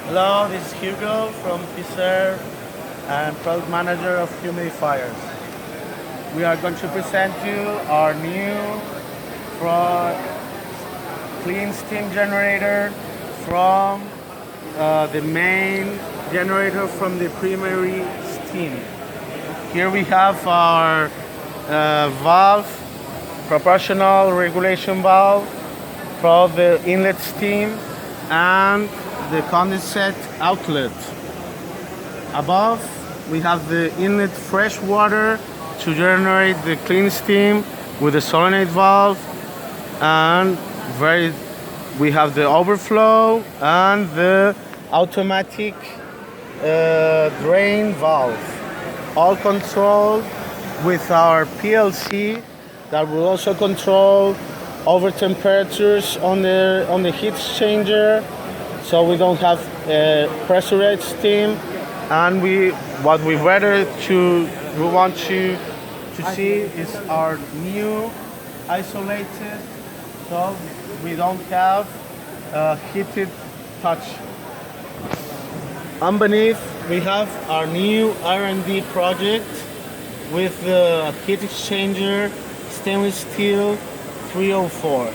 Hello, this is Hugo from Diphusair and product manager of humidifiers. We are going to present you our new clean steam generator from the main generator from the primary steam. Here we have our valve, proportional regulation valve for the inlet steam and the condensate outlet. Above we have the inlet fresh water to generate the clean steam with the solenoid valve, and we have the overflow and the automatic drain valve, all controlled with our PLC that will also control over temperatures on the heat exchanger, so we don't have pressurized steam. And what we want to see is our new isolated, so we don't have heated touch. Underneath we have our new R&D project with the heat exchanger stainless steel 304.